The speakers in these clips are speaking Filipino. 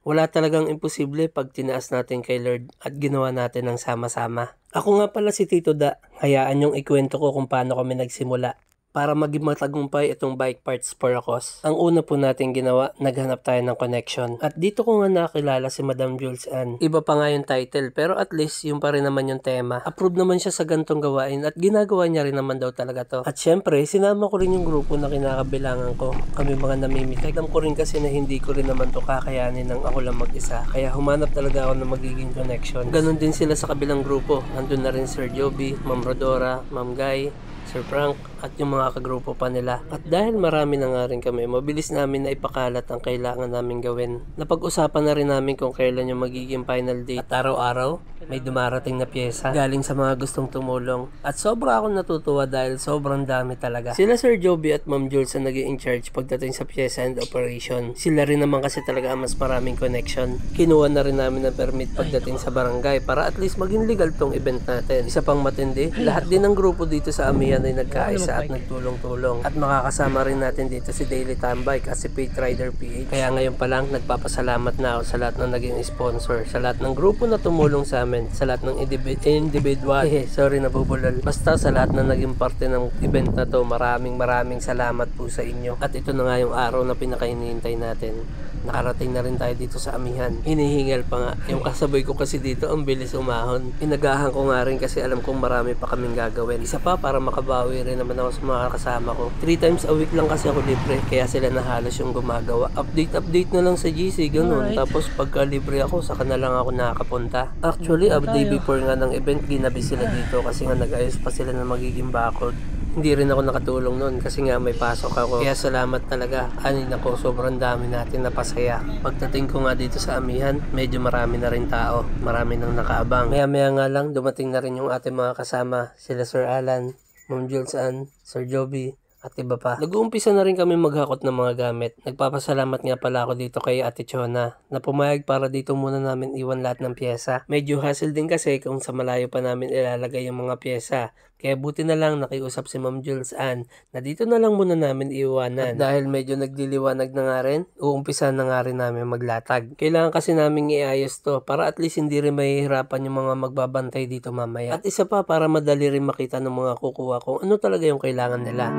Wala talagang imposible pag tinaas natin kay Lord at ginawa natin ng sama-sama. Ako nga pala si Tito Da. Hayaan niyong ikwento ko kung paano kami nagsimula. Para maging matagumpay itong bike parts for a cause. Ang una po natin ginawa, naghanap tayo ng connection. At dito ko nga nakilala si Madam Jules Ann. Iba pa nga yung title pero at least yung pa rin naman yung tema. Approve naman siya sa gantong gawain at ginagawa niya rin naman daw talaga to. At syempre, sinama ko rin yung grupo na kinakabilangan ko. Kami mga namimitik. Alam ko rin kasi na hindi ko rin naman to kakayanin ng ako lang mag-isa. Kaya humanap talaga ako ng magiging connection. Ganon din sila sa kabilang grupo. Andun na rin Sir Joby, Ma'am Rodora, Ma'am Guy, Sir Frank at yung mga kagrupo pa nila. At dahil marami na nga rin kami, mabilis namin na ipakalat ang kailangan namin gawin. Napag-usapan na rin namin kung kailan yung magiging final date. At araw-araw, may dumarating na pyesa galing sa mga gustong tumulong. At sobra akong natutuwa dahil sobrang dami talaga. Sila Sir Joby at Ma'am Jules ang naging in charge pagdating sa pyesa and operation. Sila rin naman kasi talaga ang mas maraming connection. Kinuha na rin namin ng permit pagdating sa barangay para at least maging legal tong event natin. Isa pang matindi, lahat din ng grupo dito sa Amihan ay nagkaisa at nagtulong-tulong. At makakasama rin natin dito si Daily Tambike at si Pete Rider PH. Kaya ngayon pa lang nagpapasalamat na ako sa lahat ng naging sponsor, sa lahat ng grupo na tumulong sa amin, sa lahat ng individual. Sorry nabubulol. Basta sa lahat na naging parte ng event na to, maraming salamat po sa inyo. At ito na nga yung araw na pinakahinihintay natin. Nakarating na rin tayo dito sa Amihan. Hinihingal pa nga. Yung kasabay ko kasi dito, ang bilis umahon. Inagahan ko nga rin kasi alam kong marami pa kaming gagawin. Isa pa para makabawi rin naman ako sa mga kasama ko. 3 times a week lang kasi ako libre. Kaya sila na halos yung gumagawa. Update na lang sa GC, ganun. Alright. Tapos pagka libre ako, saka na lang ako nakakapunta. Actually, a day before nga ng event, ginabi sila dito kasi nga nag-ayos pa sila na magiging bakod. Hindi rin ako nakatulong noon kasi nga may pasok ako. Kaya salamat talaga. Anin ako, sobrang dami natin na pasaya. Pagdating ko nga dito sa Amihan, medyo marami na rin tao. Marami nang nakaabang. Maya nga lang, dumating na rin yung ating mga kasama. Sila Sir Alan, Ma'am Jules Ann, Sir Joby, at iba pa. Nag-uumpisa na rin kami maghakot ng mga gamit. Nagpapasalamat nga pala ako dito kay Ate Chona na pumayag para dito muna namin iwan lahat ng pyesa. Medyo hassle din kasi kung sa malayo pa namin ilalagay yung mga pyesa. Kaya buti na lang nakiusap si Ma'am Jules Ann na dito na lang muna namin iiwanan. At dahil medyo nagdiliwanag na nga rin, uumpisa na nga rin namin maglatag. Kailangan kasi namin iayos to para at least hindi rin mahihirapan yung mga magbabantay dito mamaya. At isa pa para madali rin makita ng mga kukuha kung ano talaga yung kailangan nila.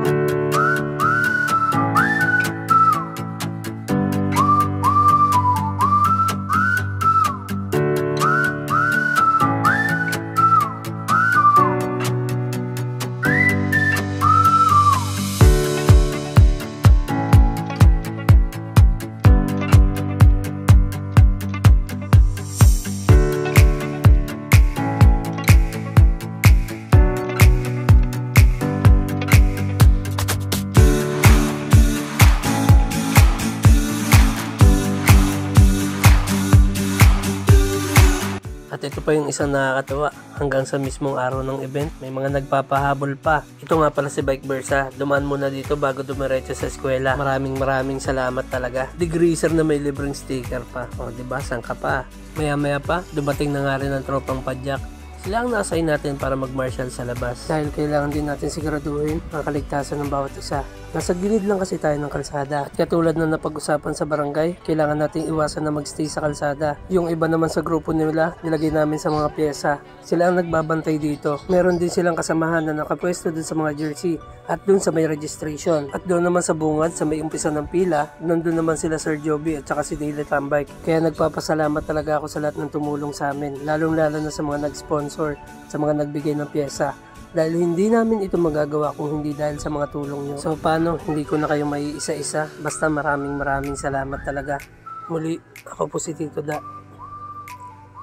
At ito pa yung isang nakakatawa, hanggang sa mismong araw ng event, may mga nagpapahabol pa. Ito nga pala si Bike Versa, dumaan muna dito bago dumiretso sa eskwela. Maraming salamat talaga. Degreaser na may libreng sticker pa. O diba, saan ka pa? Maya pa, dumating na nga rin ang tropang padyak. Sila ang na-assign natin para mag-marshal sa labas. Dahil kailangan din natin siguraduhin ang kaligtasan ng bawat isa. Nasa gilid lang kasi tayo ng kalsada. At katulad na napag-usapan sa barangay, kailangan nating iwasan na mag-stay sa kalsada. Yung iba naman sa grupo nila, nilagay namin sa mga pyesa. Sila ang nagbabantay dito. Meron din silang kasamahan na nakapwesto dun sa mga jersey at dun sa may registration. At doon naman sa bungad, sa may umpisa ng pila, nandun naman sila Sir Joby at saka si Daily Tambike. Kaya nagpapasalamat talaga ako sa lahat ng tumulong sa amin, lalong-lalo na sa mga nag-sponsor, sa mga nagbigay ng pyesa. Dahil hindi namin ito magagawa kung hindi dahil sa mga tulong nyo. So paano, hindi ko na kayo may isa-isa. Basta maraming salamat talaga. Muli, ako po si Tito Da.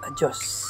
Adios.